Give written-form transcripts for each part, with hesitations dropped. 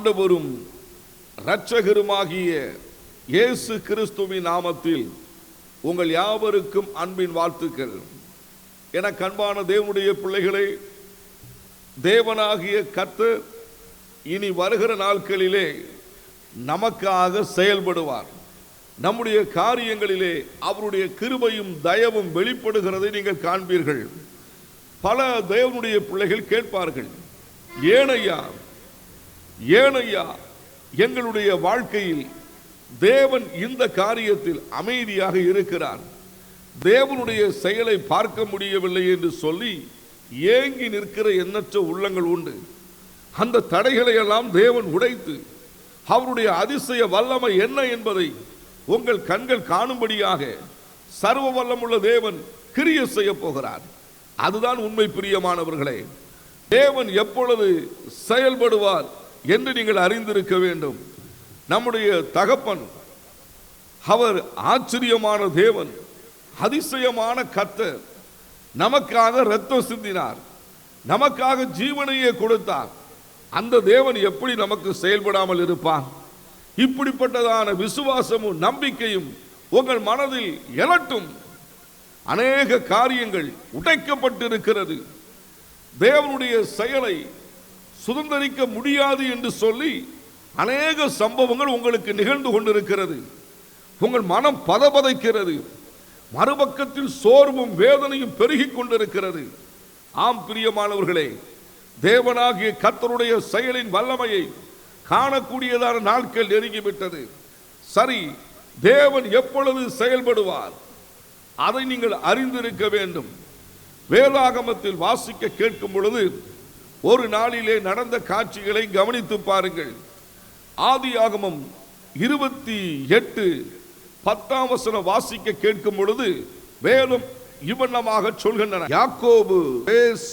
ஆண்டவரும் இரட்சகருமாகிய இயேசு கிறிஸ்துவின் நாமத்தில் உங்கள் யாவருக்கும் அன்பின் வாழ்த்துக்கள். என அன்பான தேவனுடைய பிள்ளைகளே, தேவனாகிய கர்த்தர் இனி வருகிற நாட்களிலே நமக்காக செயல்படுவார். நம்முடைய காரியங்களிலே அவருடைய கிருபையும் தயவும் வெளிப்படுகிறதை நீங்கள் காண்பீர்கள். பல தேவனுடைய பிள்ளைகள் கேட்பார்கள், ஏனையா எங்களுடைய வாழ்க்கையில் தேவன் இந்த காரியத்தில் அமைதியாக இருக்கிறார், தேவனுடைய செயலை பார்க்க முடியவில்லை என்று சொல்லி ஏங்கி நிற்கிற எண்ணற்ற உள்ளங்கள் உண்டு. அந்த தடைகளை எல்லாம் தேவன் உடைத்து அவருடைய அதிசய வல்லமை என்ன என்பதை உங்கள் கண்கள் காணும்படியாக சர்வ வல்லமுள்ள தேவன் கிரியை செய்ய போகிறார். அதுதான் உண்மை. பிரியமானவர்களே, தேவன் எப்பொழுது செயல்படுவார் என்று நீங்கள் அறிந்திருக்க வேண்டும். நம்முடைய தகப்பன் அவர் ஆச்சரியமான தேவன், அதிசயமான கர்த்தர். நமக்காக இரத்தம் சிந்தினார், நமக்காக ஜீவனையே கொடுத்தார். அந்த தேவன் எப்படி நமக்கு செயல்படாமல் இருப்பார்? இப்படிப்பட்டதான விசுவாசமும் நம்பிக்கையும் உங்கள் மனதில் எழட்டும். அநேக காரியங்கள் உடைக்கப்பட்டிருக்கிறது. தேவனுடைய செயலை சுதந்திரிக்க முடியாது என்று சொல்லி அநேக சம்பவங்கள் உங்களுக்கு நிகழ்ந்து கொண்டிருக்கிறது. உங்கள் மனம் பதபதைக்கிறது. மறுபக்கத்தில் சோர்வும் வேதனையும் பெருகிக் கொண்டிருக்கிறது. ஆம் பிரியமானவர்களே, தேவனாகிய கர்த்தருடைய செயலின் வல்லமையை காணக்கூடியதான நாட்கள் நெருங்கிவிட்டது. சரி, தேவன் எப்பொழுது செயல்படுவார் அதை நீங்கள் அறிந்திருக்க வேண்டும். வேதாகமத்தில் வாசிக்க கேட்கும் பொழுது ஒரு நாளிலே நடந்த காட்சிகளை கவனித்து பாருங்கள். ஆதியாகமம் 28:10 வாசிக்க கேட்கும் பொழுது வேதம் இவ்வண்ணமாக சொல்கின்றன. யாக்கோபு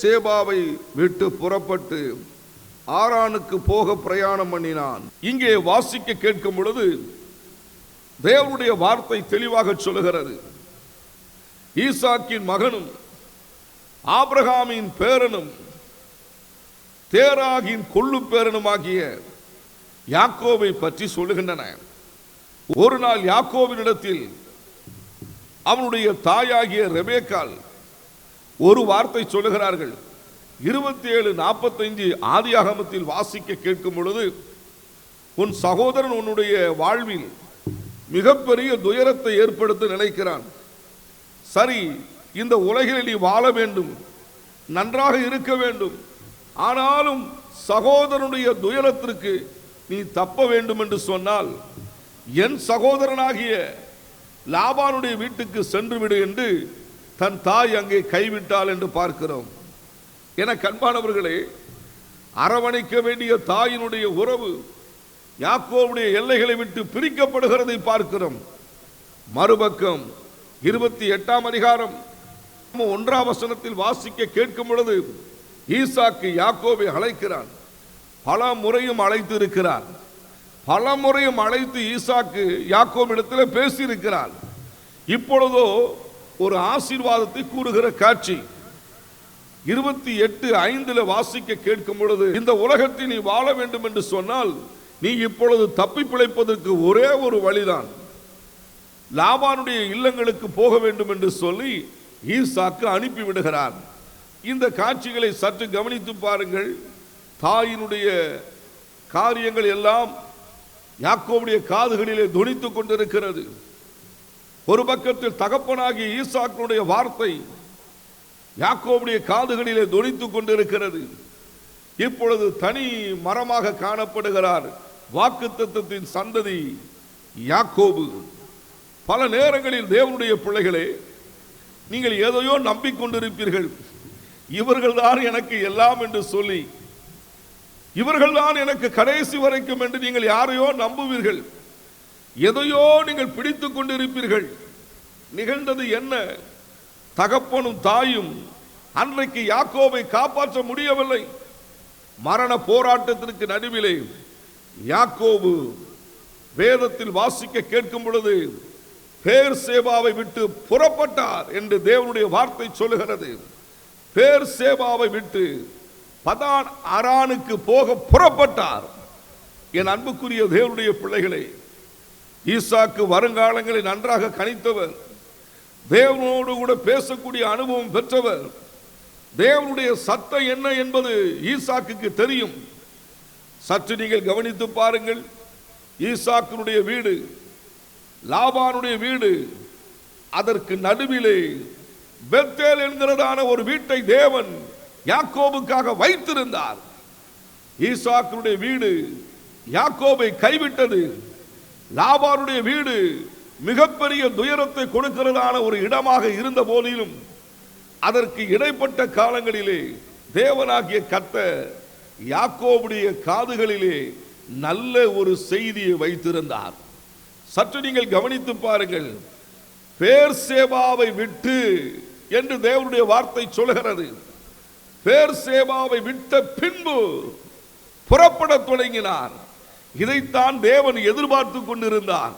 சேபாவை விட்டு புறப்பட்டு ஆரானுக்கு போக பிரயாணம் பண்ணினான். இங்கே வாசிக்க கேட்கும் பொழுது தேவனுடைய வார்த்தை தெளிவாக சொல்லுகிறது. ஈசாக்கின் மகனும் ஆபிரகாமின் பேரனும் தேராகின் கொள்ளு பேரனுமாகிய யாக்கோபை பற்றி சொல்லுகின்றன. ஒரு நாள் யாக்கோபினிடத்தில் அவனுடைய தாயாகிய ரெபேக்காள் ஒரு வார்த்தை சொல்லுகிறார்கள். 27:45 ஆதியாகமத்தில் வாசிக்க கேட்கும் பொழுது, உன் சகோதரன் உன்னுடைய வாழ்வில் மிகப்பெரிய துயரத்தை ஏற்படுத்த நினைக்கிறான். சரி, இந்த உலகில் நீ வாழ வேண்டும், நன்றாக இருக்க வேண்டும், ஆனாலும் சகோதரனுடைய துயரத்திற்கு நீ தப்ப வேண்டும் என்று சொன்னால் என் சகோதரனாகிய லாபானுடைய வீட்டுக்கு சென்று விடு என்று தன் தாய் அங்கே கைவிட்டாள் என்று பார்க்கிறோம். என அன்பானவர்களே, அரவணைக்க வேண்டிய தாயினுடைய உறவு யாக்கோபுடைய எல்லைகளை விட்டு பிரிக்கப்படுகிறதை பார்க்கிறோம். மறுபக்கம் 28 வாசிக்க கேட்கும் பொழுது ஈசாக்கு யாக்கோபை அழைக்கிறான். பல முறையும் அழைத்து இருக்கிறார். பல முறையும் அழைத்து ஈசாக்கு யாக்கோபிடத்தில் பேசியிருக்கிறார். இப்பொழுதோ ஒரு ஆசீர்வாதத்தை கூறுகிற காட்சி 28:5 வாசிக்க கேட்கும் பொழுது, இந்த உலகத்தில் நீ வாழ வேண்டும் என்று சொன்னால் நீ இப்பொழுது தப்பி பிழைப்பதற்கு ஒரே ஒரு வழிதான், லாபானுடைய இல்லங்களுக்கு போக வேண்டும் என்று சொல்லி ஈசாக்கு அனுப்பிவிடுகிறார். இந்த காட்சிகளை சற்று கவனித்து பாருங்கள். தாயினுடைய காரியங்கள் எல்லாம் யாக்கோபுடைய காதுகளிலே தொனித்துக் கொண்டிருக்கிறது. ஒரு பக்கத்தில் தகப்பனாகிய ஈசாக்குடைய வார்த்தை யாக்கோபுடைய காதுகளிலே தொனித்துக் கொண்டிருக்கிறது. இப்பொழுது தனி மரமாக காணப்படுகிறார் வாக்குத்தத்தத்தின் சந்ததி யாக்கோபு. பல நேரங்களில் தேவனுடைய பிள்ளைகளே, நீங்கள் எதையோ நம்பிக்கொண்டிருப்பீர்கள். இவர்கள்தான் எனக்கு எல்லாம் என்று சொல்லி, இவர்கள்தான் எனக்கு கடைசி வரைக்கும் என்று நீங்கள் யாரையோ நம்புவீர்கள். எதையோ நீங்கள் பிடித்துக் கொண்டிருப்பீர்கள். நிகழ்ந்தது என்ன? தகப்பனும் தாயும் அன்றைக்கு யாக்கோபை காப்பாற்ற முடியவில்லை. மரண போராட்டத்திற்கு நடுவிலே யாக்கோபு வேதத்தில் வாசிக்க கேட்கும் பொழுது பேர்சேபாவை விட்டு புறப்பட்டார் என்று தேவனுடைய வார்த்தை சொல்லுகிறது. பேர்சேபாவை விட்டு பதான் அரானுக்கு போக புறப்பட்டார். என் அன்புக்குரிய தேவனுடைய பிள்ளைகளே, ஈசாக்கு வருங்காலங்களை நன்றாக கணித்தவர், தேவனோடு கூட பேசக்கூடிய அனுபவம் பெற்றவர். தேவனுடைய சத்தம் என்ன என்பது ஈசாக்குக்கு தெரியும். சற்று நீங்கள் கவனித்து பாருங்கள். ஈசாக்கினுடைய வீடு, லாபானுடைய வீடு, அதற்கு நடுவிலே பெத்தேல் என்கிறதான ஒரு வீட்டை தேவன் யாக்கோபுக்காக வைத்திருந்தார். ஈசாக்கினுடைய வீடு யாக்கோபை கைவிட்டது. லாபானுடைய வீடு மிகப்பெரிய துயரத்தை கொடுக்கிறதான ஒரு இடமாக இருந்த போதிலும் அதற்கு இடைப்பட்ட காலங்களிலே தேவனாகிய கர்த்தர் யாக்கோபுடைய காதுகளிலே நல்ல ஒரு செய்தியை வைத்திருந்தார். சற்று நீங்கள் கவனித்து பாருங்கள். பேர்சேபாவை விட்டு என்று தேவனுடைய வார்த்தை சொல்கிறது. பேர்சேபாவை விட்ட பின்பு புறப்பட தொடங்கினார். இதைத்தான் தேவன் எதிர்பார்த்து கொண்டிருந்தார்.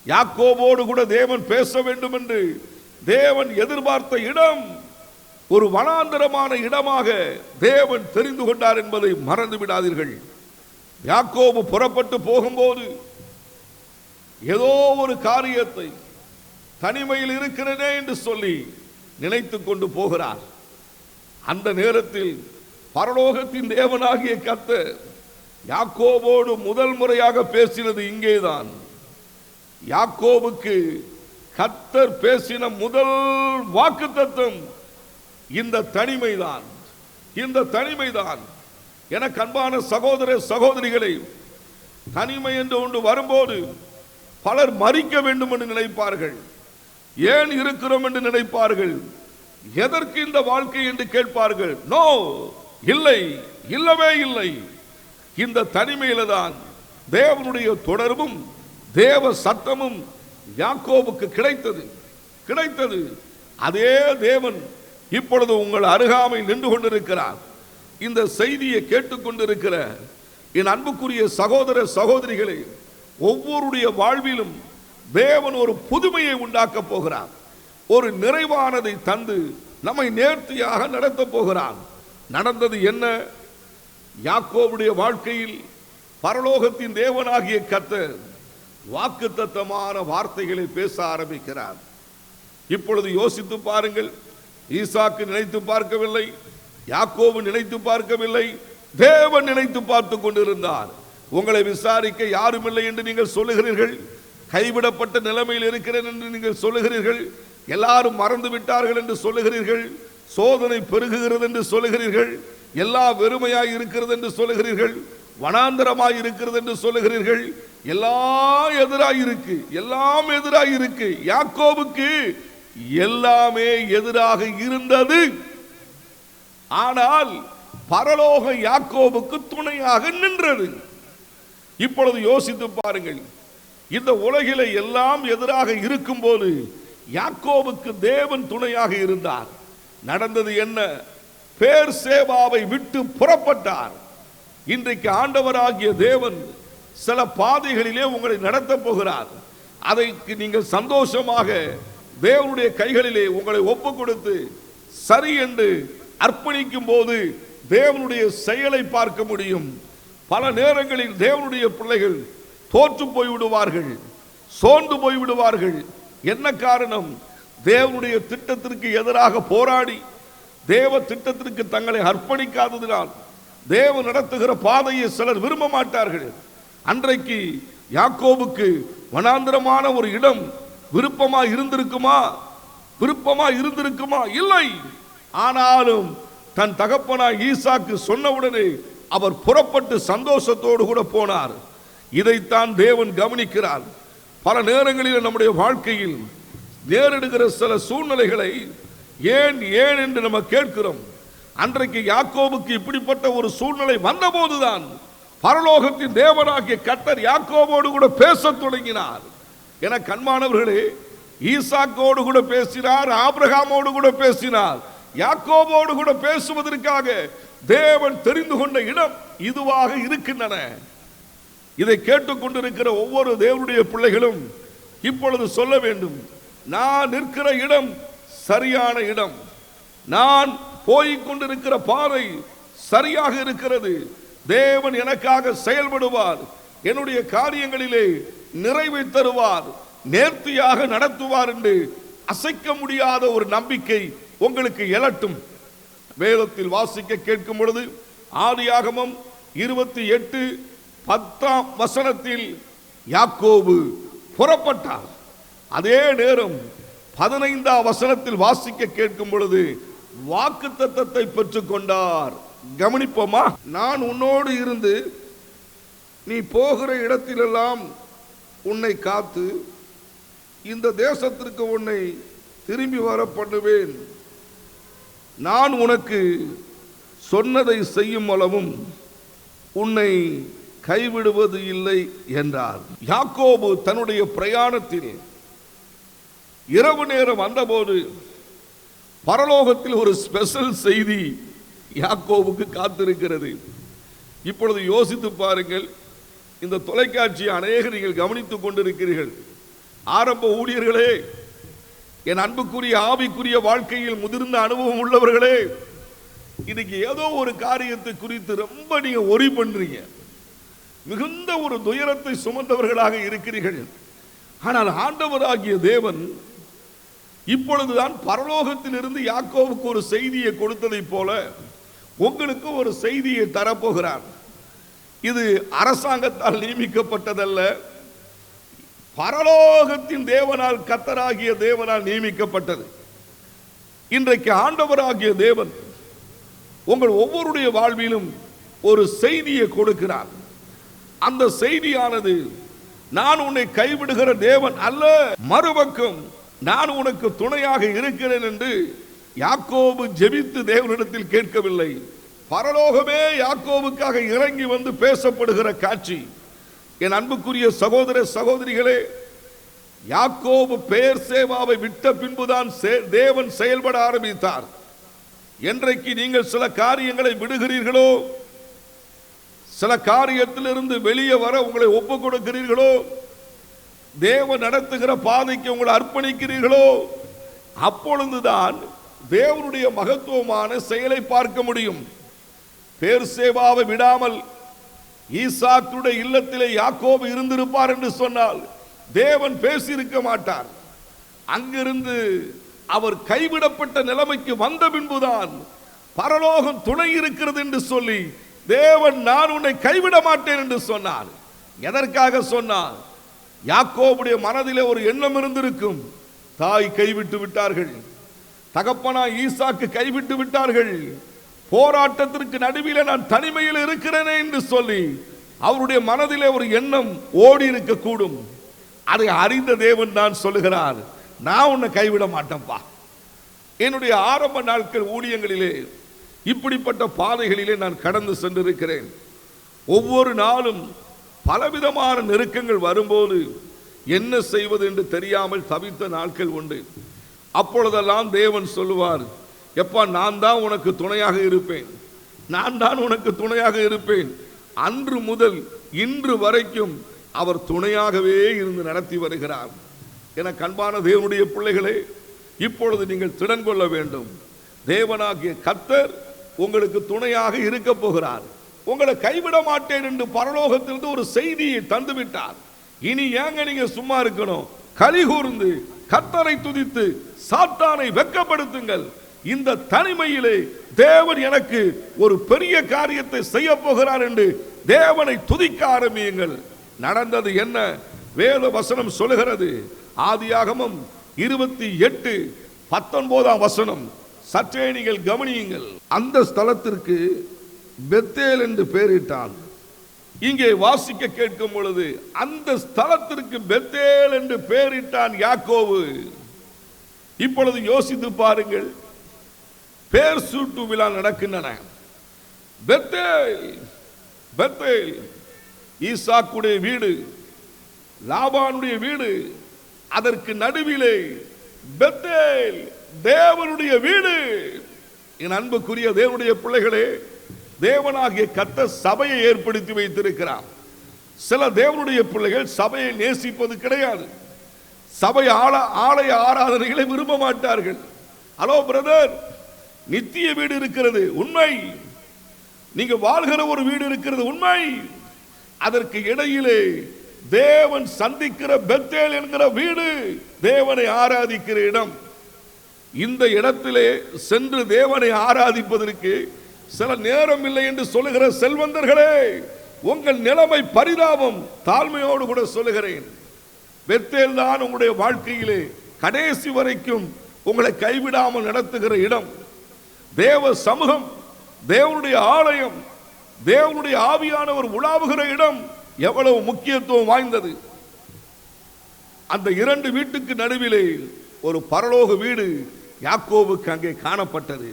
யாக்கோபோடு கூட தேவன் பேச வேண்டும் என்று தேவன் எதிர்பார்த்த இடம் ஒரு வனாந்தரமான இடமாக தேவன் தெரிந்து கொண்டார் என்பதை மறந்து விடாதீர்கள். யாக்கோபு புறப்பட்டு போகும்போது ஏதோ ஒரு காரியத்தை தனிமையில் இருக்கிறதே என்று சொல்லி நினைத்து கொண்டு போகிறார். அந்த நேரத்தில் பரலோகத்தின் தேவனாகிய கர்த்தர் யாக்கோபோடு முதல் முறையாக பேசினது இங்கேதான். யாக்கோபுக்கு கர்த்தர் பேசின முதல் வாக்குத்தத்தம் இந்த தனிமைதான். இந்த தனிமைதான். எனக்கு அன்பான சகோதர சகோதரிகளை, தனிமை என்று ஒன்று வரும்போது பலர் மறிக்க வேண்டும் என்று நினைப்பார்கள். ஏன் இருக்கிறோம் என்று நினைப்பார்கள். எதற்கு இந்த வாழ்க்கை என்று கேட்பார்கள். நோ, இல்லை, இல்லவே இல்லை. இந்த தனிமையில தான் தேவனுடைய தொடர்பும் தேவ சத்தமும் யாக்கோபுக்கு கிடைத்தது. அதே தேவன் இப்பொழுது உங்கள் அருகாமை நின்று கொண்டிருக்கிறார். இந்த செய்தியை கேட்டுக்கொண்டிருக்கிற என் அன்புக்குரிய சகோதர சகோதரிகளை, ஒவ்வொருடைய வாழ்விலும் தேவன் ஒரு புதுமையை உண்டாக்க போகிறார். ஒரு நிறைவானதை தந்து நம்மை நேர்த்தியாக நடத்த போகிறார். நடந்தது என்ன? யாக்கோபுடைய வாழ்க்கையில் பரலோகத்தின் தேவனாகிய கர்த்தர் வாக்குத்தத்தமான வார்த்தைகளை பேச ஆரம்பிக்கிறார். இப்பொழுது யோசித்து பாருங்கள். ஈசாக்கு நினைத்து பார்க்கவில்லை, யாக்கோபு நினைத்து பார்க்கவில்லை, தேவன் நினைத்து பார்த்து கொண்டிருந்தார். உங்களை விசாரிக்க யாரும் இல்லை என்று நீங்கள் சொல்லுகிறீர்கள். கைவிடப்பட்ட நிலைமையில் இருக்கிறேன் என்று நீங்கள் சொல்லுகிறீர்கள். எல்லாரும் மறந்து விட்டார்கள் என்று சொல்லுகிறீர்கள். சோதனை பெருகுகிறது என்று சொல்லுகிறீர்கள். எல்லா வெறுமையாய் இருக்கிறது என்று சொல்லுகிறீர்கள். வனாந்தரமாய் இருக்கிறது என்று சொல்லுகிறீர்கள். எல்லாம் எதிராக இருக்கு. யாக்கோபுக்கு எல்லாமே எதிராக இருந்தது. ஆனால் பரலோக யாக்கோபுக்கு துணையாக நின்றது. இப்பொழுது யோசித்து பாருங்கள். இந்த உலகில எல்லாம் எதிராக இருக்கும் போது யாக்கோபுக்கு தேவன் துணையாக இருந்தார். நடந்தது என்ன? பேர்சேபாவை விட்டு புறப்பட்டார். இன்றைக்கு ஆண்டவராகிய தேவன் சில பாதைகளிலே உங்களை நடத்த போகிறார். அதற்கு நீங்கள் சந்தோஷமாக தேவனுடைய கைகளிலே உங்களை ஒப்பு கொடுத்து சரி என்று அர்ப்பணிக்கும் போது தேவனுடைய செயலை பார்க்க முடியும். பல நேரங்களில் தேவனுடைய பிள்ளைகள் தோற்று போய்விடுவார்கள், சோர்ந்து போய்விடுவார்கள். என்ன காரணம்? தேவனுடைய திட்டத்திற்கு எதிராக போராடி தேவ திட்டத்திற்கு தங்களை அர்ப்பணிக்காததினால் தேவன் நடத்துகிற பாதையை சிலர் விரும்ப மாட்டார்கள். அன்றைக்கு யாக்கோபுக்கு வனாந்தரமான ஒரு இடம் விருப்பமா இருந்திருக்குமா? இல்லை. ஆனாலும் தன் தகப்பனாய் ஈசாக்கு சொன்னவுடனே அவர் புறப்பட்டு சந்தோஷத்தோடு கூட போனார். இதைத்தான் தேவன் கவனிக்கிறார். பல நேரங்களில் நம்முடைய வாழ்க்கையில் நேரிடுகிற சில சூழ்நிலைகளை ஏன் என்று நம்ம கேட்கிறோம். அன்றைக்கு யாக்கோபுக்கு இப்படிப்பட்ட ஒரு சூழ்நிலை வந்தபோதுதான் பரலோகத்தின் தேவனாகிய கர்த்தர் யாக்கோபோடு கூட பேசத் தொடங்கினார். என கண்மானவர்களே, ஈசாக்கோடு கூட பேசினார், ஆபிரகாமோடு கூட பேசினார். யாக்கோபோடு கூட பேசுவதற்காக தேவன் தெரிந்து கொண்ட இடம் இதுவாக இருக்கின்றன. இதை கேட்டுக்கொண்டிருக்கிற ஒவ்வொரு தேவனுடைய பிள்ளைகளும் இப்பொழுது சொல்ல வேண்டும், நான் நிற்கிற இடம் சரியான இடம், நான் போய்கொண்டிருக்கிற பாதை சரியாக இருக்கிறது. தேவன் எனக்காக செயல்படுவார், என்னுடைய காரியங்களிலே நிறைவை தருவார், நேர்த்தியாக நடத்துவார் என்று அசைக்க முடியாத ஒரு நம்பிக்கை உங்களுக்கு எழட்டும். வேதத்தில் வாசிக்க கேட்கும் பொழுது ஆதியாகமம் 28:10 யாக்கோபு புறப்பட்டார். அதே நேரம் 15 வாசிக்க கேட்கும் பொழுது வாக்குத்தத்தத்தை பெற்றுக் கொண்டார். கவனிப்போமா? நான் உன்னோடு இருந்து நீ போகிற இடத்திலெல்லாம் உன்னை காத்து இந்த தேசத்திற்கு உன்னை திரும்பி வர பண்ணுவேன், நான் உனக்கு சொன்னதை செய்யும் அளவும் உன்னை கைவிடுவது இல்லை என்றார். யாக்கோபு தன்னுடைய பிரயாணத்தில் இரவு நேரம் வந்தபோது பரலோகத்தில் ஒரு ஸ்பெஷல் செய்தி யாக்கோபுக்கு காத்திருக்கிறது. இப்பொழுது யோசித்து பாருங்கள், இந்த தொலைக்காட்சியை அநேகர் நீங்கள் கவனித்துக் கொண்டிருக்கிறீர்கள். ஆரம்ப ஊழியர்களே, என் அன்புக்குரிய ஆவிக்குரிய வாழ்க்கையில் முதிர்ந்த அனுபவம் உள்ளவர்களே, இன்னைக்கு ஏதோ ஒரு காரியத்தை குறித்து ரொம்ப நீங்க ஒரி பண்றீங்க, மிகுந்த ஒரு துயரத்தை சுமந்தவர்களாக இருக்கிறீர்கள். ஆனால் ஆண்டவராகிய தேவன் இப்பொழுதுதான் பரலோகத்தில் இருந்து யாக்கோவுக்கு ஒரு செய்தியை கொடுத்ததை போல உங்களுக்கு ஒரு செய்தியை தரப்போகிறார். இது அரசாங்கத்தால் நியமிக்கப்பட்டதல்ல, பரலோகத்தின் தேவனால், கர்த்தராகிய தேவனால் நியமிக்கப்பட்டது. இன்றைக்கு ஆண்டவராகிய தேவன் உங்கள் ஒவ்வொருடைய வாழ்விலும் ஒரு செய்தியை கொடுக்கிறார். அந்த செய்தியானது, நான் உன்னை கைவிடுகிற தேவன் அல்ல, மறுபக்கம் நான் உனக்கு துணையாக இருக்கிறேன் என்று யாக்கோபு ஜெபித்து தேவனிடத்தில் கேட்கவில்லை. பரலோகமே யாக்கோபுக்காக இறங்கி வந்து பேசப்படுகிற காட்சி. என் அன்புக்குரிய சகோதர சகோதரிகளே, யாக்கோபு பெயர்சேபாவை விட்ட பின்புதான் தேவன் செயல்பட ஆரம்பித்தார். என்றைக்கு நீங்கள் சில காரியங்களை விடுகிறீர்களோ, சில காரியத்திலிருந்து வெளியே வர உங்களை ஒப்புக் கொடுக்கிறீர்களோ, தேவன் நடத்துகிற பாதைக்கு உங்களை அர்ப்பணிக்கிறீர்களோ, அப்பொழுதுதான் தேவனுடைய மகத்துவமான செயலை பார்க்க முடியும். பெயர்சேபாவை விடாமல் ஈசாக்குடைய இல்லத்திலே யாக்கோபு இருந்திருப்பார் என்று சொன்னால் தேவன் பேசியிருக்க மாட்டார். அங்கிருந்து அவர் கைவிடப்பட்ட நிலைமைக்கு வந்த பின்புதான் பரலோகம் துணை இருக்கிறது என்று சொல்லி தேவன், நான் உன்னை கைவிட மாட்டேன் என்று சொன்னார். எதற்காக சொன்னார்? யாக்கோபுடைய மனதிலே ஒரு எண்ணம் இருந்திருக்கும், தாய் கைவிட்டு விட்டார்கள், தகப்பனா ஈசாக்கு கைவிட்டு விட்டார்கள், போராட்டத்திற்கு நடுவில் நான் தனிமையில் இருக்கிறேனே என்று சொல்லி அவருடைய மனதிலே ஒரு எண்ணம் ஓடி இருக்கக்கூடும். அதை அறிந்த தேவன் தான் சொல்லுகிறார், நான் உன்னை கைவிட மாட்டேன்ப்பா. என்னுடைய ஆரம்ப நாட்கள் ஊழியங்களிலே இப்படிப்பட்ட பாதைகளிலே நான் கடந்து சென்றிருக்கிறேன். ஒவ்வொரு நாளும் பலவிதமான நெருக்கங்கள் வரும்போது என்ன செய்வது என்று தெரியாமல் தவித்த நாட்கள் உண்டு. அப்பொழுதெல்லாம் தேவன் சொல்லுவார், எப்பா நான் தான் உனக்கு துணையாக இருப்பேன், நான் தான் உனக்கு துணையாக இருப்பேன். அன்று முதல் இன்று வரைக்கும் அவர் துணையாகவே இருந்து நடத்தி வருகிறார். என அன்பான தேவனுடைய பிள்ளைகளே, இப்பொழுது நீங்கள் திடன் கொள்ள வேண்டும். தேவனாகிய கர்த்தர் உங்களுக்கு துணையாக இருக்க போகிறார். உங்களை கைவிட மாட்டேன் என்று பரலோகத்திலிருந்து ஒரு செய்தியை தந்துவிட்டார். இனி ஏங்க நீங்க சும்மா இருக்கணும்? களி கூர்ந்து கர்த்தரை துதித்து சாத்தானை வெட்கப்படுத்துங்கள். இந்த தனிமையிலே தேவன் எனக்கு ஒரு பெரிய காரியத்தை செய்ய போகிறார் என்று தேவனை துதிக்க ஆரம்பியுங்கள். நடந்தது என்ன? வேத வசனம் சொல்லுகிறது. ஆதியாகமம் 28:19 சற்றே நீங்கள் கவனியுங்கள். அந்த ஸ்தலத்திற்கு பெத்தேல் என்று பெயரிட்டான். இங்கே வாசிக்க கேட்கும் பொழுது அந்த ஸ்தலத்திற்கு பெத்தேல் என்று பெயரிட்டான் யாக்கோபு. இப்பொழுது யோசித்து பாருங்கள், பேர் சூட்டு விழா நடக்கின்றன. பெத்தேல், பெத்தேல் ஈசாக்குடைய வீடு, லாபானுடைய வீடு, அதற்கு நடுவிலே பெத்தேல் தேவனுடைய வீடு. என் அன்புக்குரிய தேவனுடைய பிள்ளைகளே, தேவனாகிய கர்த்தர் சபையை ஏற்படுத்தி வைத்திருக்கிறார். சில தேவனுடைய பிள்ளைகள் சபையை நேசிப்பது கிடையாது. சபை ஆலய ஆராதனைகளை விரும்ப மாட்டார்கள். ஹலோ பிரதர், நித்திய வீடு இருக்கிறது உண்மை, நீங்க வாழ்கிற ஒரு வீடு இருக்கிறது உண்மை. அதற்கு இடையிலே தேவன் சந்திக்கிற பெத்தேல் என்கிற வீடு, தேவனை ஆராதிக்கிற இடம். இந்த இடத்திலே சென்று தேவனை ஆராதிப்பதற்கு சில நேரம் இல்லை என்று சொல்லுகிற செல்வந்தர்களே, உங்கள் நிலைமை பரிதாபம். தாழ்மையோடு கூட சொல்லுகிறேன், பெத்தேல் தான் உங்களுடைய வாழ்க்கையிலே கடைசி வரைக்கும் உங்களை கைவிடாமல் நடத்துகிற இடம். தேவ சமூகம், தேவனுடைய ஆலயம், தேவனுடைய ஆவியானவர் உலாவுகிற இடம் எவ்வளவு முக்கியத்துவம் வாய்ந்தது. அந்த இரண்டு வீட்டுக்கு நடுவிலே ஒரு பரலோக வீடு யாக்கோபுக்கு அங்கே காணப்பட்டது.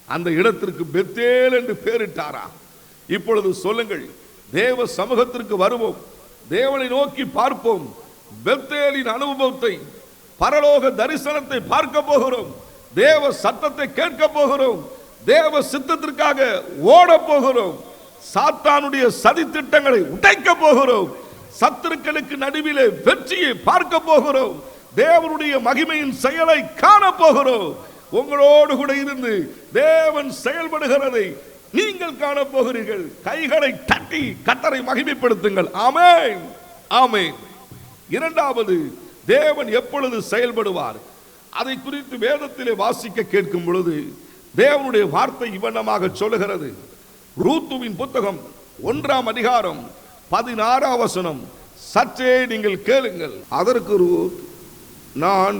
அந்த இடத்திற்கு பெத்தேல் என்று பெயரிட்டாரா? இப்பொழுது சொல்லுங்கள், தேவ சமூகத்திற்கு வருவோம், தேவனை நோக்கி பார்ப்போம், பெத்தேலின் அனுபவத்தை, பரலோக தரிசனத்தை பார்க்க போகிறோம், தேவ சத்தத்தை கேட்க போகிறோம், தேவ சித்தத்திற்காக ஓட போகிறோம், சாத்தானுடைய சதி திட்டங்களை உடைக்க போகிறோம், சத்துருக்களுக்கு நடுவிலே வெற்றியை பார்க்க போகிறோம், தேவனுடைய மகிமையின் செயலை காண போகிறோம். உங்களோடு கூட இருந்து தேவன் செயல்படுகிறதை நீங்கள் காண போகிறீர்கள். கைகளை தட்டி கர்த்தரை மகிமைப்படுத்துங்கள். ஆமென், ஆமென். இரண்டாவது, தேவன் எப்பொழுது செயல்படுவார் அதை குறித்து வேதத்திலே வாசிக்க கேட்கும் பொழுது தேவனுடைய வார்த்தை இவ்வண்ணமாக சொல்லுகிறது. ரூத்துவின் புத்தகம் 1ஆம் அதிகாரம் 16ஆம் வசனம் சற்றே நீங்கள் கேளுங்கள். அதற்கு ரூத், நான்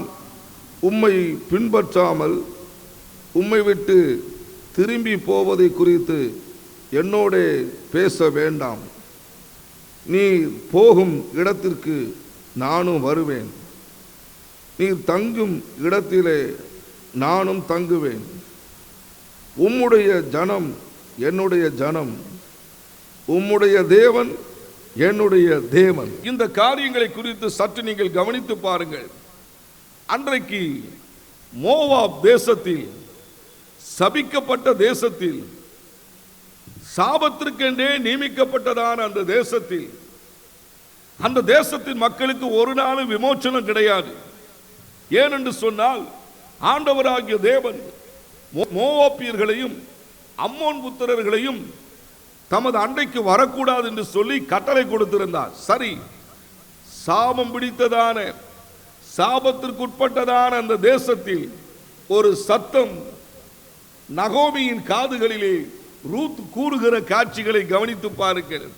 உம்மை பின்பற்றாமல் உம்மை விட்டு திரும்பி போவதை குறித்து என்னோட பேச வேண்டாம். நீ போகும் இடத்திற்கு நானும் வருவேன், நீ தங்கும் இடத்திலே நானும் தங்குவேன். உம்முடைய ஜனம் என்னுடைய ஜனம், உம்முடைய தேவன் என்னுடைய தேவன். இந்த காரியங்களை குறித்து சற்று நீங்கள் கவனித்து பாருங்கள். அன்றைக்கு மோவாப் தேசத்தில், சபிக்கப்பட்ட தேசத்தில், சாபத்திற்கென்றே நியமிக்கப்பட்டதான அந்த தேசத்தில், அந்த தேசத்தின் மக்களுக்கு ஒரு நாளும் விமோச்சனம் கிடையாது. ஏனென்று சொன்னால், ஆண்டவராகிய தேவன் மோவாபியர்களையும் அம்மோன் புத்திரர்களையும் தமது அண்டைக்கு வரக்கூடாது என்று சொல்லி கட்டளை கொடுத்திருந்தார். சரி, சாபம் பிடித்ததான, சாபத்திற்குட்பட்டதான அந்த தேசத்தில் ஒரு சத்தம் நகோமியின் காதுகளிலே ரூத் கூறுகிற காட்சிகளை கவனித்து பாருங்கள்.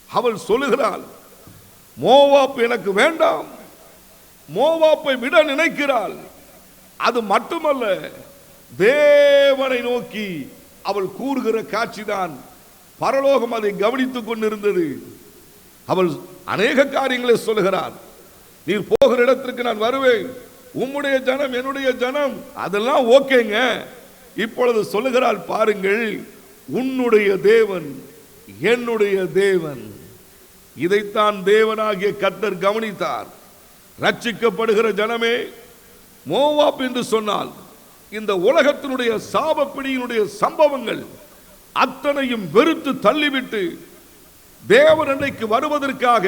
அவள் சொல்லுகிறாள், மோவாப் எனக்கு வேண்டாம், மோவாப்பை விட நினைக்கிறாள். அது மட்டுமல்ல, தேவனை நோக்கி அவள் கூறுகிற காட்சிதான். பரலோகம் அதை கவனித்துக் கொண்டிருந்தது. அவள் அநேக காரியங்களை சொல்லுகிறாள். நீர் போகிற இடத்திற்கு நான் வருவேன், உம்முடைய ஜனம் என்னுடைய ஜனம், அதெல்லாம் ஓகேங்க. இப்பொழுது சொல்லுகிறாள் பாருங்கள், உன்னுடைய தேவன் என்னுடைய தேவன். இதைத்தான் தேவனாகிய கர்த்தர் கவனித்தார். ரட்சிக்கப்படுகிற ஜனமே, மோவாப் என்று சொன்னால் இந்த உலகத்தினுடைய சாபப்பிடியினுடைய சம்பவங்கள் அத்தனையும் வெறுத்து தள்ளிவிட்டு தேவன் அன்னைக்கு வருவதற்காக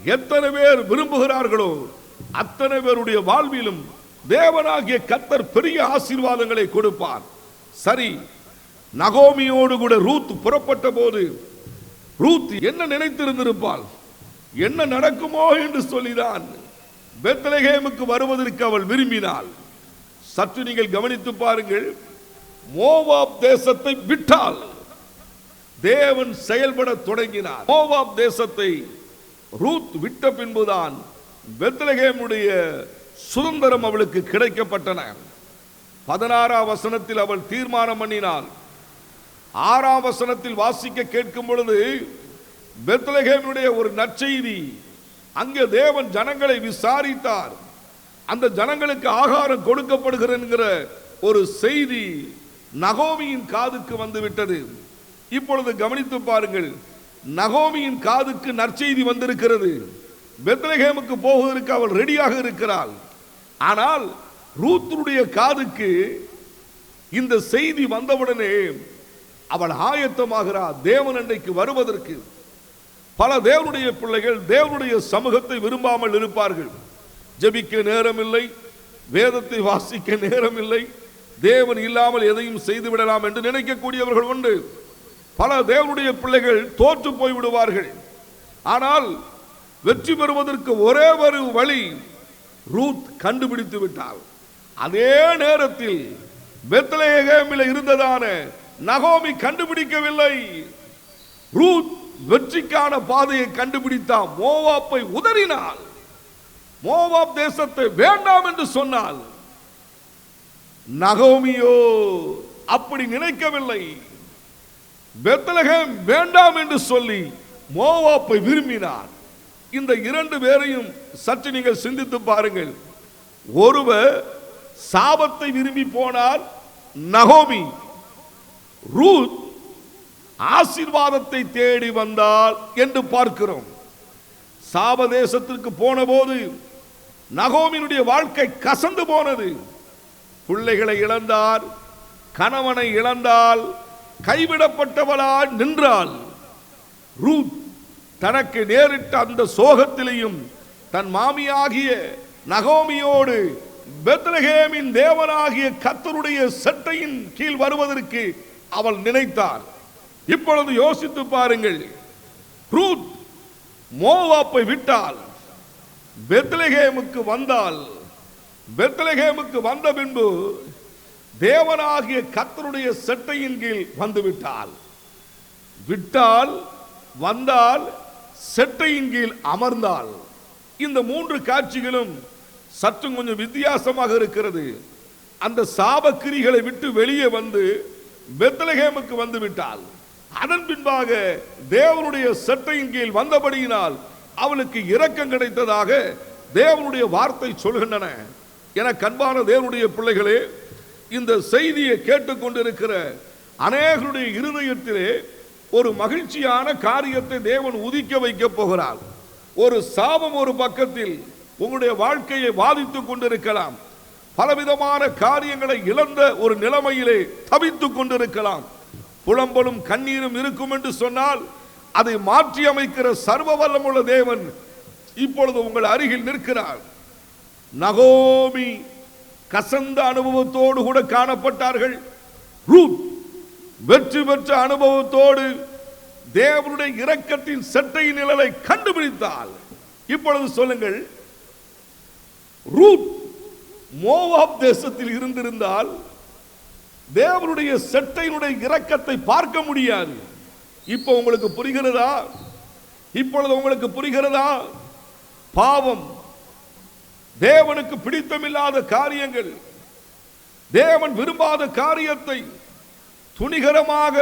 எத்தனை பேர் விரும்புகிறார்களோ அத்தனை பேருடைய வாழ்விலும் தேவனாகிய கர்த்தர் பெரிய ஆசீர்வாதங்களை கொடுப்பார். சரி, நகோமியோடு கூட ரூத் புறப்பட்ட போது ரூத் என்ன நினைத்திருந்திருப்பாள்? என்ன நடக்குமோ என்று சொல்லிதான் பெத்லகேமுக்கு வருவதற்கு அவள் விரும்பினாள். சற்று நீங்கள் கவனித்து பாருங்கள். மோவாப் தேசத்தை விட்டால் தேவன் செயல்பட தொடங்கினார். மோவாப் தேசத்தை ரூத் விட்ட பின்புதான் பெத்லகேமுடைய சுதந்திரம் அவளுக்கு கிடைக்கப்பட்டன. 16ஆம் வசனத்தில் அவள் தீர்மானம் பண்ணினாள். 6ஆம் வசனத்தில் வாசிக்க கேட்கும் பொழுது பெத்லகேமுடைய ஒரு நற்செய்தி, அங்கே தேவன் ஜனங்களை விசாரித்தார், அந்த ஜனங்களுக்கு ஆகாரம் கொடுக்கப்படுகிற ஒரு செய்தி நகோமியின் காதுக்கு வந்துவிட்டது. இப்பொழுது கவனித்து பாருங்கள், நகோமியின் காதுக்கு நற்செய்தி வந்திருக்கிறது. பெத்லகேமுக்கு போவதற்கு அவள் ரெடியாக இருக்கிறாள். ஆனால் ரூத்துடைய காதுக்கு இந்த செய்தி வந்தவுடனே அவள் ஆயத்தமாகிறாள் தேவன் அன்றைக்கு வருவதற்கு. பல தேவனுடைய பிள்ளைகள் தேவனுடைய சமூகத்தை விரும்பாமல் இருப்பார்கள். ஜெபிக்க நேரம் இல்லை, வேதத்தை வாசிக்க நேரம் இல்லை, தேவன் இல்லாமல் எதையும் செய்து விடலாம் என்று நினைக்கக்கூடியவர்கள் உண்டு. பல தேவனுடைய பிள்ளைகள் தோற்று போய்விடுவார்கள். ஆனால் வெற்றி பெறுவதற்கு ஒரே ஒரு வழி, ரூத் கண்டுபிடித்து விட்டாள். அதே நேரத்தில் பெத்லெகேமில் இருந்ததான நகோமி கண்டுபிடிக்கவில்லை. ரூத் வெற்றிக்கான பாதையை கண்டுபிடித்தால் மோவாப்பை உதறினாள். மோவாப் தேசத்தை வேண்டாம் என்று சொன்னால், நகோமியோ அப்படி நினைக்கவில்லை. பெத்லெகேம் வேண்டாம் என்று சொல்லி மோவாப்பை விரும்பினார். இந்த இரண்டு பேரையும் சற்று நீங்கள் சிந்தித்து பாருங்கள். ஒருவர் சாபத்தை விரும்பி போனார் நகோமி, ரூத் ஆசீர்வாதத்தை தேடி வந்தால் என்று பார்க்கிறோம். சாப தேசத்திற்கு போன போது நகோமியினுடைய வாழ்க்கை கசந்து போனது. பிள்ளைகளை இழந்தார், கணவனை இழந்தால், கைவிடப்பட்டவளால் நின்றாள். ரூத் தனக்கு நேரிட்ட அந்த சோகத்திலையும் தன் மாமியாகிய நகோமியோடு பெத்லெகேமின் தேவனாகிய கர்த்தருடைய சட்டையின் கீழ் வருவதற்கு அவள் நினைத்தாள். இப்பொழுது யோசித்து பாருங்கள், ரூத் மோவாப்பை விட்டால், பெத்லெகேமுக்கு வந்தால், பெத்லெகேமுக்கு வந்த பின்பு தேவனாகிய கர்த்தருடைய சட்டையின் கீழ் வந்துவிட்டாள். விட்டால், வந்தால், செட்டையின் கீழ் அமர்ந்தாள். இந்த மூன்று காட்சிகளும் சற்று கொஞ்சம் வித்தியாசமாக இருக்கிறது. அந்த சாபக்கிரிகளை விட்டு வெளியே வந்து பெத்லெகேமுக்கு வந்து விட்டாள். அதன் பின்பாக தேவனுடைய சட்டையின் கீழ் வந்தபடியினால் அவளுக்கு இரக்கம் கிடைத்ததாக தேவனுடைய வார்த்தை சொல்கின்றன. என கண்பான தேவனுடைய பிள்ளைகளே, இந்த செய்தியை கேட்டுக்கொண்டிருக்கிற அநேகருடைய இருதயத்திலே ஒரு மகிழ்ச்சியான காரியத்தை தேவன் உதிக்க வைக்க போகிறார். ஒரு சாபம் ஒரு பக்கத்தில் உங்களுடைய வாழ்க்கையை பாதித்துக் கொண்டிருக்கலாம். பலவிதமான காரியங்களை இழந்த ஒரு நிலைமையிலே தவித்துக் கொண்டிருக்கலாம். புலம்பலும் கண்ணீரும் இருக்கும் என்று சொன்னால் அதை மாற்றி அமைக்கிற சர்வ வல்லமுள்ள தேவன் இப்பொழுது உங்கள் அருகில் நிற்கிறார். நகோமி கசந்த அனுபவத்தோடு கூட காணப்பட்டார்கள். ரூத் வெற்றி பெற்ற அனுபவத்தோடு தேவனுடைய இரக்கத்தின் செட்டை நிழலை கண்டுபிடித்தால். இப்பொழுது சொல்லுங்கள், ரூத் மோவாப் தேசத்தில் இருந்திருந்தால் தேவனுடைய செட்டையினுடைய இரக்கத்தை பார்க்க முடியாது. இப்போ உங்களுக்கு புரிகிறதா? இப்பொழுது உங்களுக்கு புரிகிறதா? பாவம், தேவனுக்கு பிடித்தமில்லாத காரியங்கள், தேவன் விரும்பாத காரியத்தை துணிகரமாக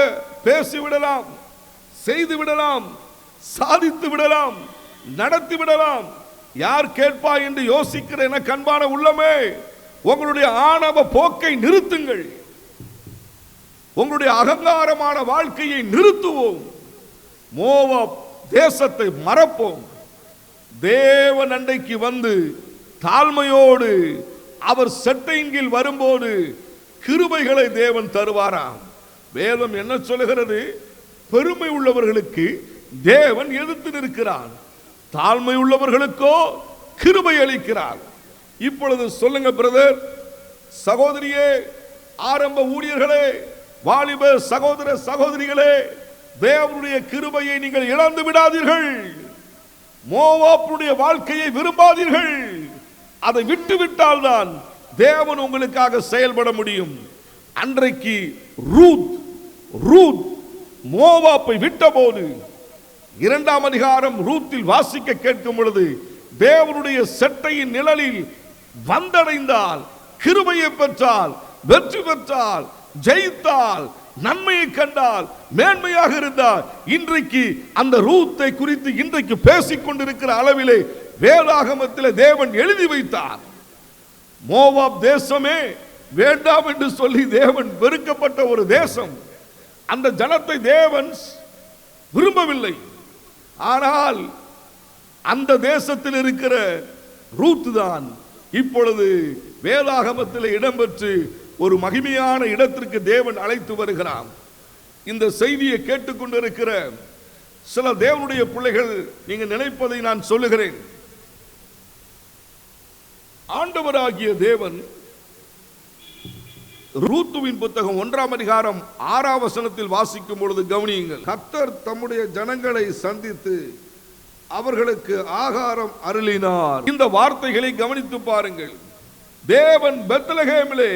பேசிவிடலாம், செய்து விடலாம், சாதித்து விடலாம், நடத்தி விடலாம். யார் கேட்பா என்று யோசிக்கிற என கண்பான உள்ளமே, உங்களுடைய ஆணவ போக்கை நிறுத்துங்கள். உங்களுடைய அகங்காரமான வாழ்க்கையை நிறுத்துவோம். மோவாப் தேசத்தை மறப்போம். தேவன் அண்டைக்கு வந்து தாழ்மையோடு அவர் சட்டையின் கீழ் வரும்போது கிருபைகளை தேவன் தருவாராம். வேதம் என்ன சொல்லுகிறது? பெருமை உள்ளவர்களுக்கு தேவன் எதிர்த்து நிற்கிறார், தாழ்மை உள்ளவர்களுக்கோ கிருபை அளிக்கிறார். இப்பொழுது சொல்லுங்க பிரதர், சகோதரியே, ஆரம்ப ஊழியர்களே, வாலிப சகோதர சகோதரிகளே, தேவனுடைய கிருபையை நீங்கள் இழந்து விடாதீர்கள். மோவாப்புடைய வாழ்க்கையை விரும்பாதீர்கள். அதை விட்டுவிட்டால் தான் தேவன் உங்களுக்காக செயல்பட முடியும். அன்றைக்கு ரூத் மோவாப்பை விட்டபோது 2ஆம் அதிகாரம் ரூத்தில் வாசிக்க கேட்கும் பொழுது, தேவனுடைய செட்டையின் நிழலில் வந்தடைந்தால், கிருபையை பெற்றால், வெற்றி பெற்றால், ஜெயித்தால், நன்மையை கண்டால், மேன்மையாக இருந்தால், இன்றைக்கு அந்த ரூத்தை குறித்து இன்றைக்கு பேசிக் கொண்டிருக்கிற அளவிலே வேதாகமத்தில் தேவன் எழுதி வைத்தார். மோவாப் தேசமே வேண்டாம் என்று சொல்லி தேவன் வெறுக்கப்பட்ட ஒரு தேசம். அந்த ஜனத்தை தேவன் விரும்பவில்லை. ஆனால் அந்த தேசத்தில் இருக்கிற ரூத் தான் இப்பொழுது வேதாகமத்தில் இடம்பெற்று ஒரு மகிமையான இடத்திற்கு தேவன் அழைத்து வருகிறார். இந்த செய்தியை கேட்டுக்கொண்டிருக்கிற சில தேவனுடைய பிள்ளைகள், நீங்க நினைப்பதை நான் சொல்லுகிறேன். ஆண்டவராகிய தேவன் ரூத்துவின் புத்தகம் 1ஆம் அதிகாரம் 6ஆம் வசனத்தில் வாசிக்கும் பொழுது கவனியுங்கள். கர்த்தர் தம்முடைய ஜனங்களை சந்தித்து அவர்களுக்கு ஆகாரம் அருளினார். இந்த வார்த்தைகளை கவனித்து பாருங்கள். தேவன் பெத்லகேமிலே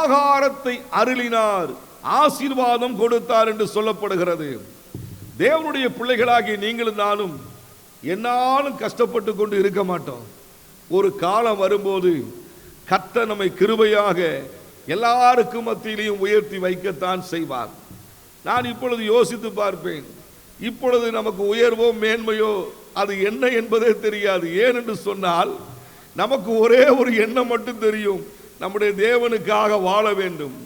ஆகாரத்தை அருளினார், ஆசீர்வாதம் கொடுத்தார் என்று சொல்லப்படுகிறது. தேவனுடைய பிள்ளைகளாகி நீங்களும் நானும் என்னாலும் கஷ்டப்பட்டு கொண்டு இருக்க மாட்டோம். ஒரு காலம் வரும்போது கர்த்தர் நம்மை கிருபையாக எல்லாருக்கும் மத்தியிலையும் உயர்த்தி வைக்கத்தான் செய்வார். நான் இப்பொழுது யோசித்து பார்ப்பேன், இப்பொழுது நமக்கு உயர்வோ மேன்மையோ அது என்ன என்பதே தெரியாது. ஏனென்று சொன்னால் நமக்கு ஒரே ஒரு எண்ணம் மட்டும் தெரியும், நம்முடைய தேவனுக்காக வாழ வேண்டும்.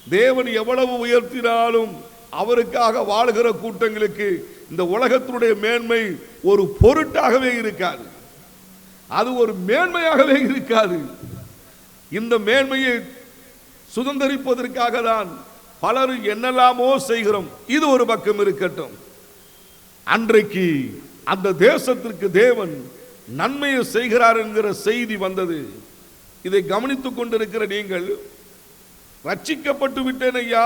தேவன் எவ்வளவு உயர்த்தினாலும் அவருக்காக வாழுகிற கூட்டங்களுக்கு இந்த உலகத்தினுடைய மேன்மை ஒரு பொருட்டாகவே இருக்காது, அது ஒரு மேன்மையாகவே இருக்காது. இந்த மேன்மையை சுதந்திரிப்பதற்காக தான் பலரும் என்னெல்லாமோ செய்கிறோம். இது ஒரு பக்கம் இருக்கட்டும். அன்றைக்கு அந்த தேசத்திற்கு தேவன் நன்மையை செய்கிறார் என்கிற செய்தி வந்தது. இதை கவனித்துக் கொண்டிருக்கிற நீங்கள், ரட்சிக்கப்பட்டு விட்டேன் ஐயா,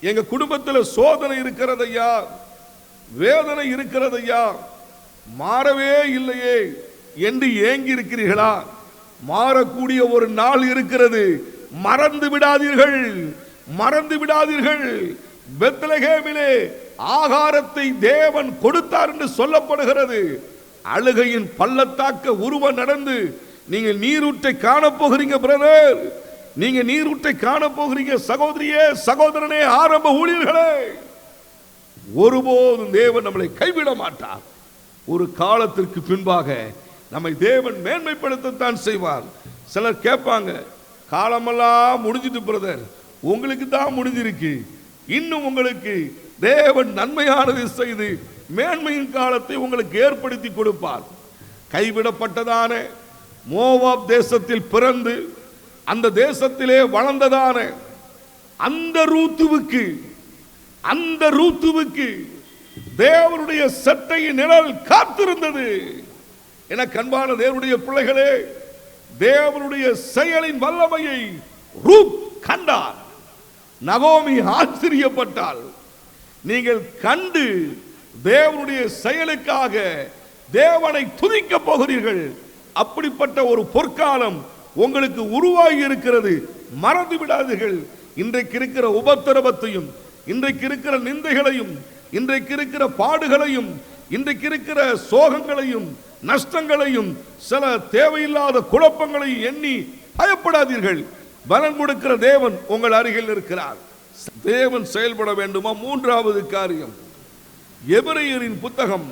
எங்க குடும்பத்தில் சோதனை இருக்கிறது ஐயா, வேதனை இருக்கிறது ஐயா, மாறவே இல்லையே என்று ஏங்கி இருக்கிறீர்களா? மாறக்கூடிய ஒரு நாள் இருக்கிறது. மறந்து விடாதீர்கள், மறந்து விடாதீர்கள். பெத்லகேமிலே ஆகாரத்தை தேவன் கொடுத்தார் என்று சொல்லப்படுகிறது. அழுகையின் பள்ளத்தாக்க உருவ நடந்து நீங்க நீரூற்றை காணப்போகிறீங்க பிரதர், நீங்க நீரூற்றை காணப்போகிறீங்க சகோதரியே, சகோதரனே, ஆரம்ப ஊழியர்களே. ஒருபோதும் தேவன் நம்மளை கைவிட மாட்டார். ஒரு காலத்திற்கு பின்பாக நம்மை தேவன் மேன்மைப்படுத்தத்தான் செய்வார். சிலர் கேட்பாங்க, காலமெல்லாம் முடிஞ்சிட்டு பிரதர், உங்களுக்கு தான் முடிஞ்சிருக்கு, இன்னும் உங்களுக்கு தேவன் நன்மையானது செய்து மேன்மையின் காலத்தை உங்களுக்கு ஏற்படுத்தி கொடுப்பார். கைவிடப்பட்டதான மோவாப் தேசத்தில் பிறந்து அந்த தேசத்திலே வளர்ந்ததான அந்த ரூத்துவுக்கு தேவனுடைய சட்டையின் நிழல் காத்திருந்தது. என கண்பான தேவனுடைய பிள்ளைகளே, தேவனுடைய செயலின் வல்லமையை ரூத் கண்டார். நகோமி ஆச்சரியப்பட்டாள். நீங்கள் கண்டு தேவனுடைய செயலுக்காக தேவனை துதிக்க போகிறீர்கள். அப்படிப்பட்ட ஒரு பொற்காலம் உங்களுக்கு உருவாகி இருக்கிறது. மறந்து விடாதீர்கள். இன்றைக்கு இருக்கிற உபத்திரவத்தையும், இன்றைக்கு இருக்கிற நிந்தைகளையும், இன்றைக்கு இருக்கிற பாடுகளையும், இன்றைக்கு இருக்கிற சோகங்களையும், நஷ்டங்களையும், சில தேவையில்லாத குழப்பங்களையும் எண்ணி பயப்படாதீர்கள். பலன் கொடுக்கிற தேவன் உங்கள் அருகில் இருக்கிறார். தேவன் செயல்பட வேண்டுமா? மூன்றாவது காரியம், எபிரெயரின் புத்தகம்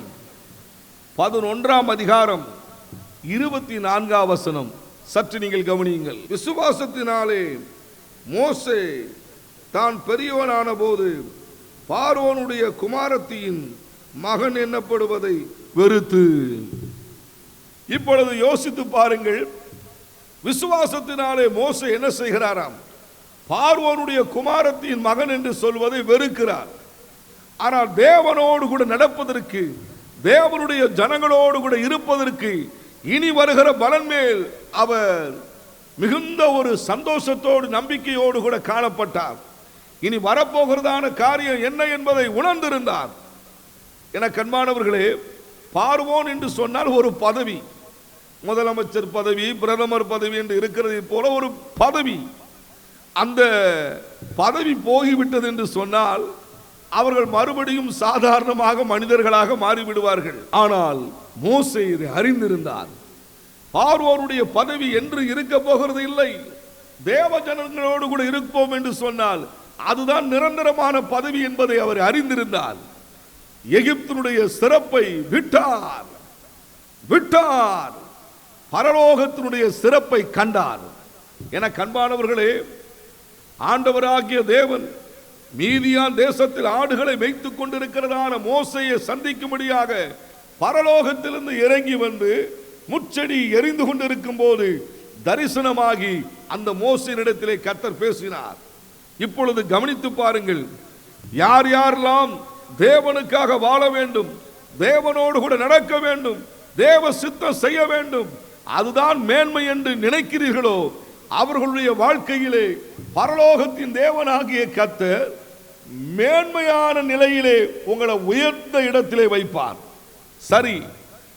11ஆம் அதிகாரம் 24ஆம் வசனம். சற்று நீங்கள் கவனியுங்கள். விசுவாசத்தினாலே மோசே தான் பெரியவனான போது பார்வோனுடைய குமாரத்தியின் மகன் எண்ணப்படுவதை வெறுத்து. இப்பொழுது யோசித்து பாருங்கள், விசுவாசத்தினாலே மோசே என்ன செய்கிறாராம்? பார்வோனுடைய குமாரத்தின் மகன் என்று சொல்வதை வெறுக்கிறார். ஆனால் தேவனோடு கூட நடப்பதற்கு, தேவனுடைய ஜனங்களோடு கூட இருப்பதற்கு, இனி வருகிற பலன் மேல் அவர் மிகுந்த ஒரு சந்தோஷத்தோடு நம்பிக்கையோடு கூட காணப்பட்டார். இனி வரப்போகிறதான காரியம் என்ன என்பதை உணர்ந்திருந்தார். என கண்மானவர்களே, பார்வோன் என்று சொன்னால் ஒரு பதவி, முதலமைச்சர் பதவி, பிரதமர் பதவி என்று இருக்கிறது போல ஒரு பதவி. அந்த பதவி போகிவிட்டது என்று சொன்னால் அவர்கள் மறுபடியும் சாதாரணமாக மனிதர்களாக மாறிவிடுவார்கள். ஆனால் மோசே இதை அறிந்திருந்தார். பார்வோனுடைய பதவி என்று இருக்க போகிறது இல்லை, தேவ ஜனங்களோடு கூட இருப்போம் என்று சொன்னால் அதுதான் நிரந்தரமான பதவி என்பதை அவர் அறிந்திருந்தார். எகிப்தினுடைய சிறப்பை விட்டார், பரலோகத்தினுடைய சிறப்பை கண்டார். என கண்பானவர்களே, ஆண்டவராகிய தேவன் மீதியான் தேசத்தில் ஆடுகளை வைத்துக் கொண்டிருக்கிறதான மோசையை சந்திக்கும்படியாக பரலோகத்திலிருந்து இறங்கி வந்து முச்செடி எரிந்து கொண்டிருக்கும் போது தரிசனமாகி அந்த மோசையினிடத்திலே கர்த்தர் பேசினார். இப்பொழுது கவனித்து பாருங்கள், யார் யாரெல்லாம் தேவனுக்காக வாழ வேண்டும், தேவனோடு கூட நடக்க வேண்டும், தேவ சித்தம் செய்ய வேண்டும், அதுதான் மேன்மை என்று நினைக்கிறீர்களோ, அவர்களுடைய வாழ்க்கையிலே பரலோகத்தின் தேவனாகிய கர்த்தர் மேன்மையான நிலையிலே உங்களை உயர்ந்த இடத்திலே வைப்பார். சரி,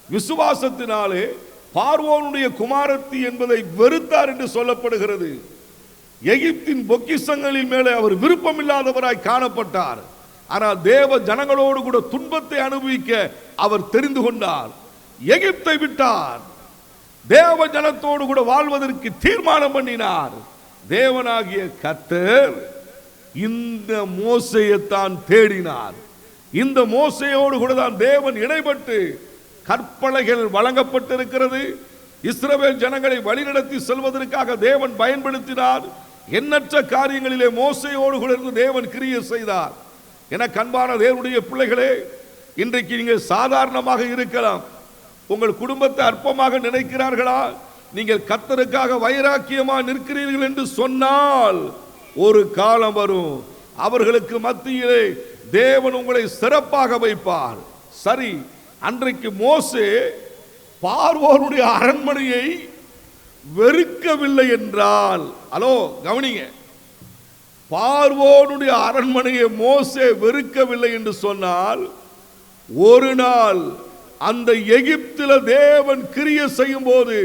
விசுவாசத்தினாலே பார்வோனுடைய குமாரத்தி என்பதை வெறுத்தார் என்று சொல்லப்படுகிறது. எகிப்தின் பொக்கிஷங்களின் மேலே அவர் விருப்பமில்லாதவராய் காணப்பட்டார். ஆனால் தேவ ஜனங்களோடு கூட துன்பத்தை அனுபவிக்க அவர் தெரிந்து கொண்டார். எகிப்தை விட்டார். தேவ ஜனத்தோடு கூட வாழ்வதற்கு தீர்மானம் பண்ணினார். தேவனாகிய கர்த்தர் இந்த மோசேயைத்தான் தேடினார். இந்த மோசேயோடு கூட தான் தேவன் இடைப்பட்டு கற்பலகைகள் வழங்கப்பட்டிருக்கிறது. இஸ்ரவேல் ஜனங்களை வழிநடத்தி செல்வதற்காக தேவன் பயன்படுத்தினார். எண்ணற்ற காரியங்களிலே மோசேயோடு கூட இருந்து தேவன் கிரியை செய்தார். என கண்பான தேவனுடைய பிள்ளைகளே, இன்றைக்கு நீங்கள் சாதாரணமாக இருக்கலாம். உங்கள் குடும்பத்தை அற்பமாக நினைக்கிறார்களா? நீங்கள் கர்த்தருக்காக வைராக்கியமாக நிற்கிறீர்கள் என்று சொன்னால் ஒரு காலம் வரும், அவர்களுக்கு மத்தியிலே தேவன் உங்களை சிறப்பாக வைப்பார். சரி, அன்றைக்கு மோசே பார்வோனுடைய அரண்மனையை வெறுக்கவில்லை என்றால், ஹலோ கவனிங்க, பார்வோனுடைய அரண்மனையை மோசே வெறுக்கவில்லை என்று சொன்னால், ஒரு நாள் அந்த எகிப்தில தேவன் கிரியை செய்யும் போது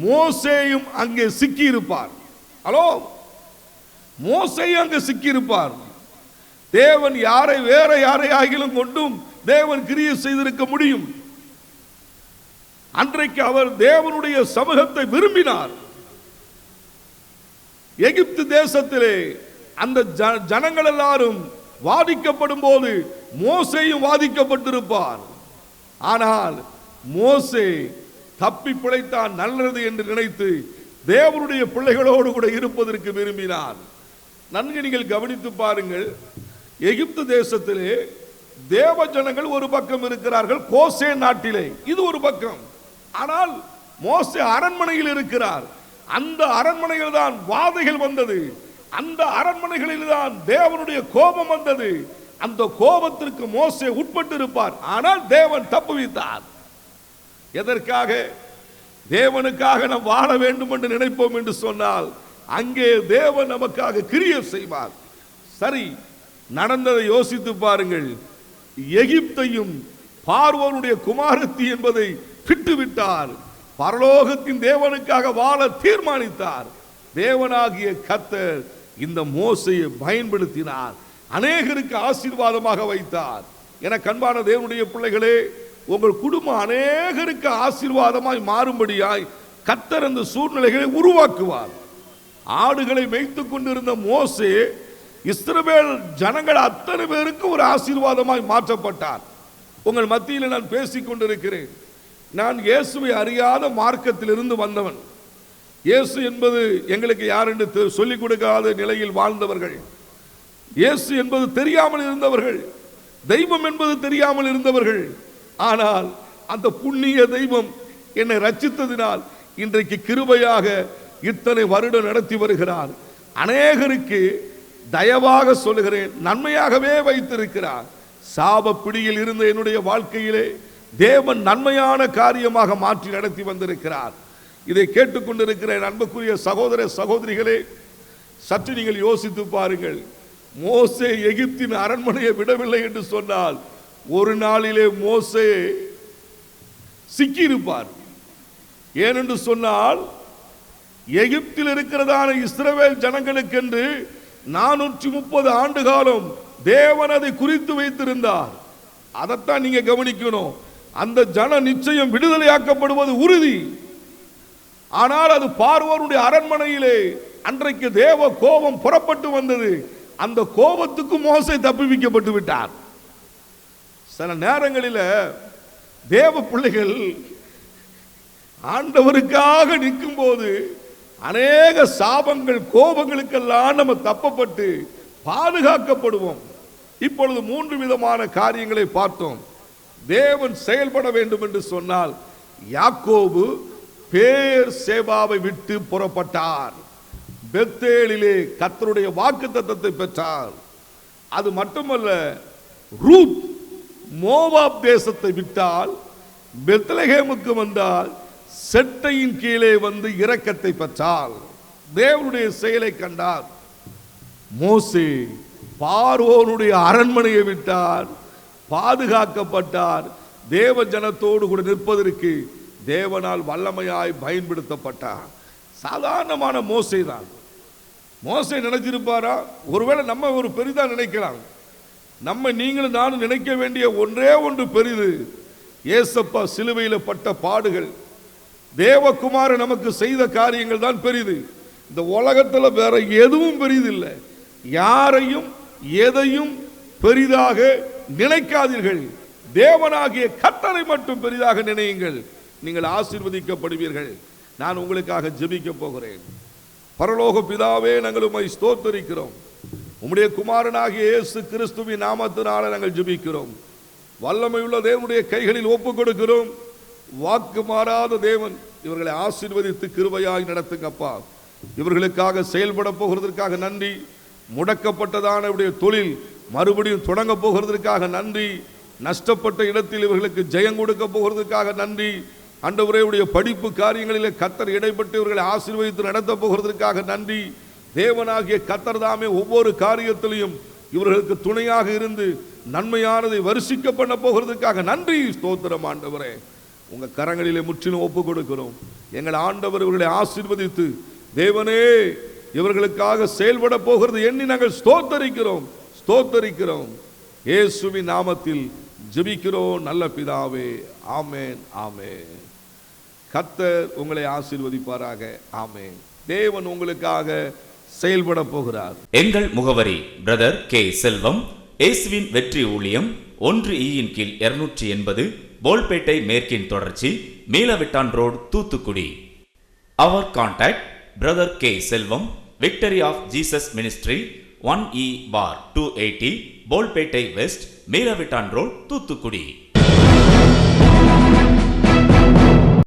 மோசேயும் அங்கே சிக்கியிருப்பார். ஹலோ, மோசேயும் அங்கே சிக்கியிருப்பார். தேவன் யாரை வேற யாரை ஆகிலும் கொண்டும் தேவன் கிரியை செய்திருக்க முடியும். அன்றைக்கு அவர் தேவனுடைய சமூகத்தை விரும்பினார். எகிப்து தேசத்திலே அந்த ஜனங்கள் எல்லாரும் வாதிக்கப்படும் போது மோசேயும் வாதிக்கப்பட்டிருப்பார். ஆனால் மோசே தப்பி பிழைத்தான், நல்லது என்று நினைத்து தேவனுடைய பிள்ளைகளோடு கூட இருப்பதற்கு விரும்பினார். நன்கு நீங்கள் கவனித்து பாருங்கள். எகிப்து தேசத்திலே தேவ ஜனங்கள் ஒரு பக்கம் இருக்கிறார்கள், கோசே நாட்டிலே இது ஒரு பக்கம். ஆனால் மோசே அரண்மனையில் இருக்கிறார். அந்த அரண்மனையில் தான் வாதைகள் வந்தது. அந்த அரண்மனைகளில் தான் தேவனுடைய கோபம் வந்தது. அந்த கோபத்திற்கு மோசே உட்பட்டு இருப்பார். ஆனால் தேவன் தப்புவித்தார். எதற்காக? தேவனுக்காக நாம் வாழ வேண்டும் என்று நினைப்போம் என்று சொன்னால் அங்கே தேவன் நமக்காக கிரியை செய்வார். சரி, நடந்ததை யோசித்து பாருங்கள். எகிப்தையும் பார்வோனுடைய குமாரத்தி என்பதை விட்டுவிட்டார். பரலோகத்தின் தேவனுக்காக வாழ தீர்மானித்தார். தேவனாகிய கர்த்தர் இந்த மோசையை பயன்படுத்தினார், அநேகருக்கு ஆசீர்வாதமாக வைத்தார். என கண்பான தேவனுடைய பிள்ளைகளே, உங்கள் குடும்பம் அநேகருக்கு ஆசீர்வாதமாய் மாறும்படியாய் கர்த்தர் அந்த சூழ்நிலைகளை உருவாக்குவார். ஆடுகளை மேய்த்துக் கொண்டிருந்த மோசே இஸ்ரவேல் ஜனங்கள் அத்தனை பேருக்கு ஒரு ஆசீர்வாதமாய் மாற்றப்பட்டார். உங்கள் மத்தியில் நான் பேசிக் கொண்டிருக்கிறேன். நான் இயேசுவை அறியாத மார்க்கத்திலிருந்து வந்தவன். இயேசு என்பது எங்களுக்கு யார் என்று சொல்லிக் கொடுக்காத நிலையில் வாழ்ந்தவர்கள். இயேசு என்பது தெரியாமல் இருந்தவர்கள். தெய்வம் என்பது தெரியாமல் இருந்தவர்கள். ஆனால் அந்த புண்ணிய தெய்வம் என்னை ரட்சித்ததினால் இன்றைக்கு கிருபையாக இத்தனை வருடம் நடத்தி வருகிறார். அநேகருக்கு தயவாக சொல்லுகிறேன், நன்மையாகவே வைத்திருக்கிறார். சாப பிடியில் இருந்த என்னுடைய வாழ்க்கையிலே தேவன் நன்மையான காரியமாக மாற்றி நடத்தி வந்திருக்கிறார். இதை கேட்டுக்கொண்டிருக்கிற அன்புக்குரிய சகோதர சகோதரிகளே, சற்று நீங்கள் யோசித்து பாருங்கள். மோசே எகிப்தின் அரண்மனையை விடவில்லை என்று சொன்னால் ஒரு நாளிலே மோசே சிக்கியிருப்பார். ஏனென்று சொன்னால் எகிப்தில் இருக்கிறதான இஸ்ரவேல் ஜனங்களுக்கென்று 430 ஆண்டு காலம் தேவன் அதை குறித்து வைத்திருந்தார். அதைத்தான் நீங்க கவனிக்கணும். அந்த ஜன நிச்சயம் விடுதலையாக்கப்படுவது உறுதி. ஆனால் அது பார்வோனுடைய அரண்மனையிலே அன்றைக்கு தேவ கோபம் புறப்பட்டு வந்தது. அந்த கோபத்துக்கு மோசே தப்புவிக்கப்பட்டு விட்டார். சில நேரங்களில் தேவ பிள்ளைகள் ஆண்டவருக்காக நிற்கும் போது அநேக சாபங்கள் கோபங்களுக்கெல்லாம் நம்ம தப்பப்பட்டு பாதுகாக்கப்படுவோம். இப்பொழுது 3 விதமான காரியங்களை பார்த்தோம். தேவன் செயல்பட வேண்டும் என்று சொன்னால் யாக்கோபு பேர் சேபாவை விட்டு புறப்பட்டார். பெத்தேலிலே கர்த்தருடைய வாக்குத்தத்தத்தை பெற்றார். அது மட்டுமல்ல, ரூத் மோவாப் தேசத்தை விட்டால் பெத்லகேமுக்கு வந்தால் செட்டையின் கீழே வந்து இரக்கத்தை பெற்றாள். தேவனுடைய செயலை கண்டார். மோசே பார்வோனுடைய அரண்மனையை விட்டார், பாதுகாக்கப்பட்டார். தேவ ஜனத்தோடு கூட நிற்பதற்கு தேவனால் வல்லமையாய் பயன்படுத்தப்பட்டார். சாதாரணமான மோசே தான். மோசே நினைச்சிருப்பாரா? ஒருவேளை நம்ம ஒரு பெரிதா நினைக்கலாம். நம்ம நீங்களும் நானும் நினைக்க வேண்டிய ஒன்றே ஒன்று பெரிது. ஏசப்பா சிலுவையில் பட்ட பாடுகள், தேவகுமார நமக்கு செய்த காரியங்கள் தான் பெரிது. இந்த உலகத்தில் வேற எதுவும் பெரிதில்லை. யாரையும் எதையும் பெரிதாக நினைக்காதீர்கள். தேவனாகிய கர்த்தரை மட்டும் பெரிதாக நினையுங்கள், நீங்கள் ஆசீர்வதிக்கப்படுவீர்கள். நான் உங்களுக்காக ஜெபிக்க போகிறேன். பரலோக பிதாவே, நாங்கள் உம்மை ஸ்தோத்திரிக்கிறோம். உம்முடைய குமாரனாகிய இயேசு கிறிஸ்துவின் நாமத்தினால நாங்கள் ஜெபிக்கிறோம். வல்லமையுள்ள தேவனுடைய கைகளில் ஒப்புக் கொடுக்கிறோம். வாக்கு மாறாத தேவன் இவர்களை ஆசீர்வதித்து கிருபையாய் நடத்துங்கப்பா. இவர்களுக்காக செயல்பட போகிறதற்காக நன்றி. முடக்கப்பட்டதான இவருடைய தொழில் மறுபடியும் தொடங்க போகிறதற்காக நன்றி. நஷ்டப்பட்ட இடத்தில் இவர்களுக்கு ஜெயம் கொடுக்க போகிறதுக்காக நன்றி. ஆண்டவரே, உடைய படிப்பு காரியங்களிலே கர்த்தர் இடைப்பட்டு இவர்களை ஆசீர்வதித்து நடத்த போகிறதற்காக நன்றி. தேவனாகிய கர்த்தர் தாமே ஒவ்வொரு காரியத்திலையும் இவர்களுக்கு துணையாக இருந்து நன்மையானதை வருஷிக்க பண்ண போகிறதுக்காக நன்றி. ஸ்தோத்திரம் ஆண்டவரே, உங்க கரங்களிலே முற்றிலும் ஒப்பு கொடுக்கிறோம். எங்கள் ஆண்டவர் இவர்களை ஆசீர்வதித்து தேவனே இவர்களுக்காக செயல்பட போகிறது எண்ணி நாங்கள் ஸ்தோத்தரிக்கிறோம். இயேசுவின் நாமத்தில் ஜெபிக்கிறோம் நல்ல பிதாவே. ஆமென், ஆமென். கர்த்தர் உங்களை ஆசீர்வதிப்பாராக. ஆமென். தேவன் உங்களுக்காக செயல்பட போகிறார். எங்கள் முகவரி பிரதர் கே செல்வம், இயேசுவின் வெற்றி ஊழியம், 1E கீழ் 280, போல்பேட்டை மேற்கின் தொடர்ச்சி, மீளவிட்டான் ரோடு, தூத்துக்குடி. அவர் contact brother K Selvam, victory of Jesus ministry, 1E பார் 280, போல்பேட்டை வெஸ்ட், மீளவிட்டான் ரோடு, தூத்துக்குடி.